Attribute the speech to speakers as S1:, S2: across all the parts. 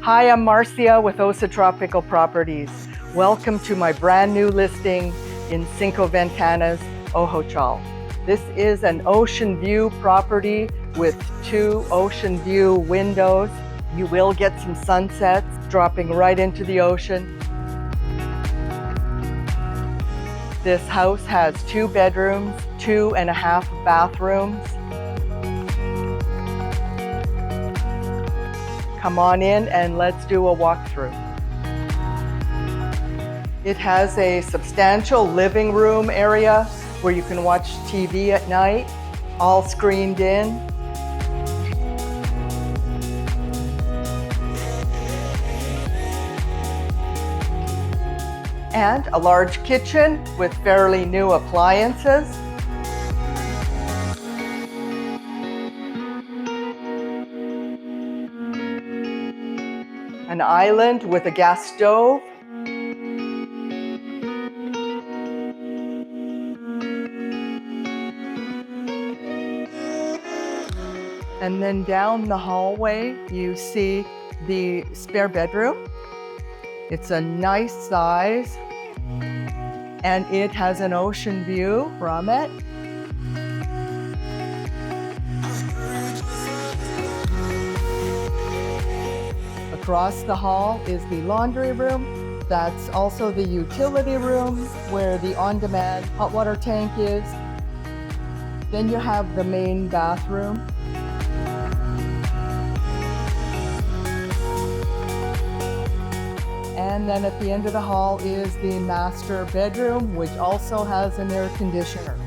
S1: Hi, I'm Marcia with Osa Tropical Properties. Welcome to my brand new listing in Cinco Ventanas, Ojochal. This is an ocean view property with 2 ocean view windows. You will get some sunsets dropping right into the ocean. This house has 2 bedrooms, 2.5 bathrooms. Come on in and let's do a walkthrough. It has a substantial living room area where you can watch TV at night, all screened in. And a large kitchen with fairly new appliances. An island with a gas stove. And then down the hallway, you see the spare bedroom. It's a nice size, and it has an ocean view from it. Across the hall is the laundry room. That's also the utility room where the on-demand hot water tank is. Then you have the main bathroom. And then at the end of the hall is the master bedroom, which also has an air conditioner.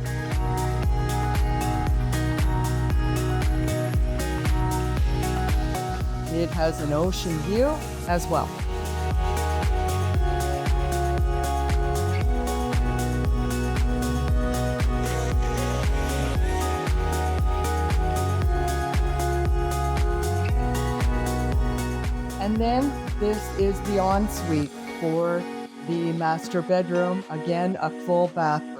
S1: It has an ocean view as well. And then this is the ensuite for the master bedroom. Again, a full bathroom.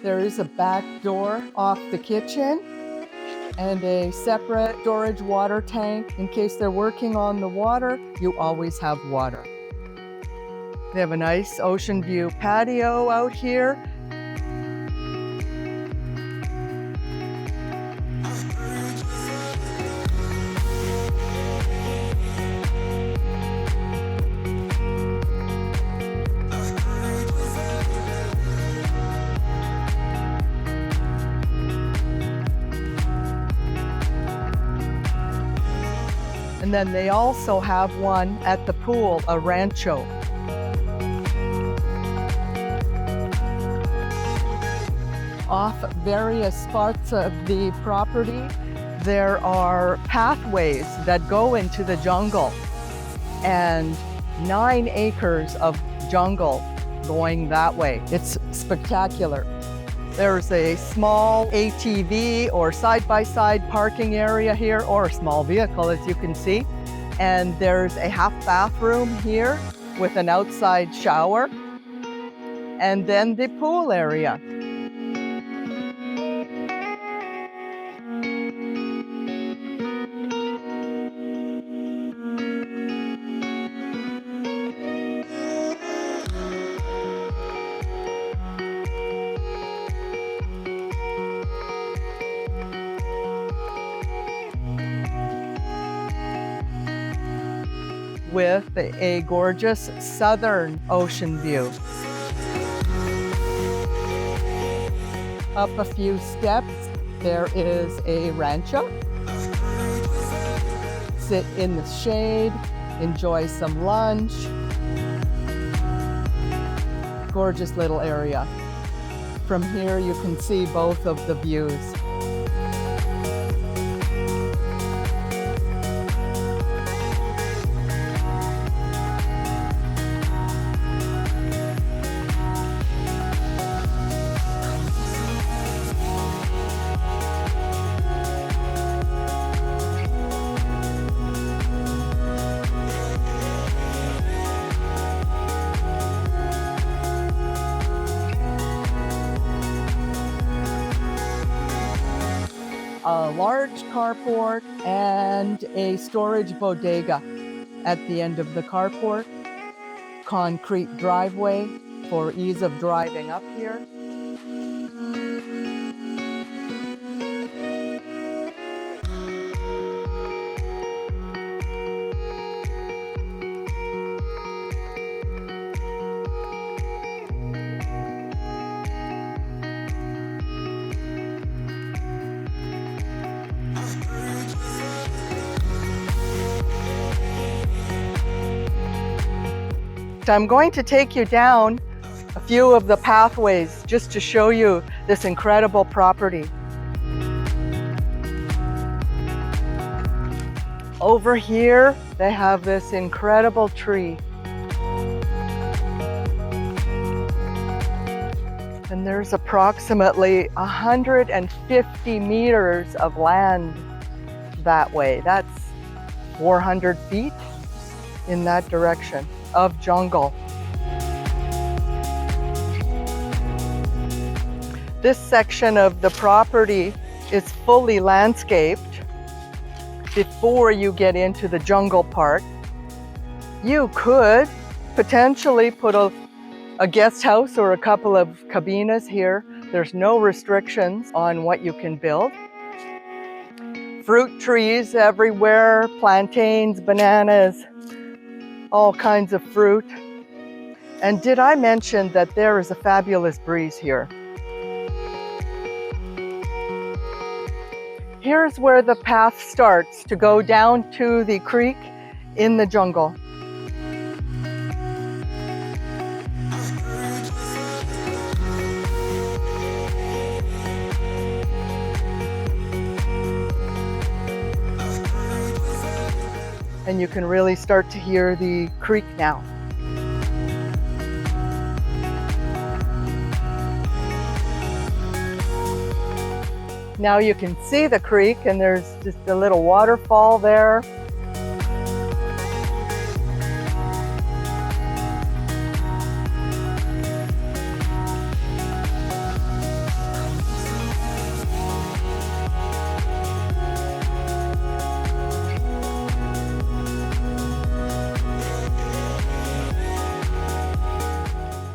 S1: There is a back door off the kitchen and a separate storage water tank. In case they're working on the water, you always have water. They have a nice ocean view patio out here. And then they also have one at the pool, a rancho. Off various parts of the property, there are pathways that go into the jungle, and 9 acres of jungle going that way. It's spectacular. There's a small ATV or side-by-side parking area here, or a small vehicle, as you can see. And there's a half bathroom here with an outside shower. And then the pool area. With a gorgeous southern ocean view. Up a few steps, there is a rancho. Sit in the shade, enjoy some lunch. Gorgeous little area. From here, you can see both of the views. a large carport, and a storage bodega at the end of the carport. Concrete driveway for ease of driving up here. I'm going to take you down a few of the pathways just to show you this incredible property. Over here, they have this incredible tree. And there's approximately 150 meters of land that way. That's 400 feet in that direction of jungle. This section of the property is fully landscaped before you get into the jungle part. You could potentially put a guest house or a couple of cabinas here. There's no restrictions on what you can build. Fruit trees everywhere, plantains, bananas, all kinds of fruit. And did I mention that there is a fabulous breeze here? Here's where the path starts to go down to the creek in the jungle. And you can really start to hear the creek now. Now you can see the creek, and there's just a little waterfall there.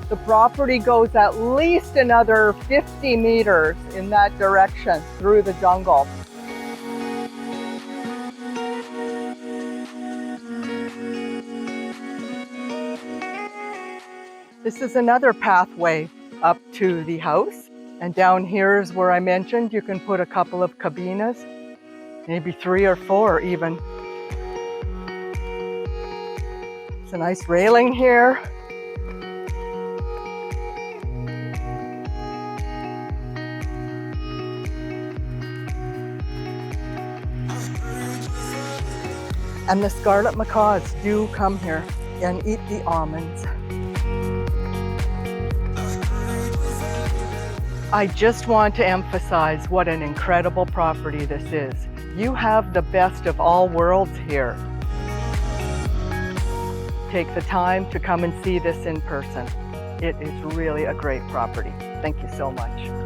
S1: The property goes at least another 50 meters in that direction through the jungle. This is another pathway up to the house. And down here is where I mentioned you can put a couple of cabinas, maybe 3 or 4 even. It's a nice railing here. And the scarlet macaws do come here and eat the almonds. I just want to emphasize what an incredible property this is. You have the best of all worlds here. Take the time to come and see this in person. It is really a great property. Thank you so much.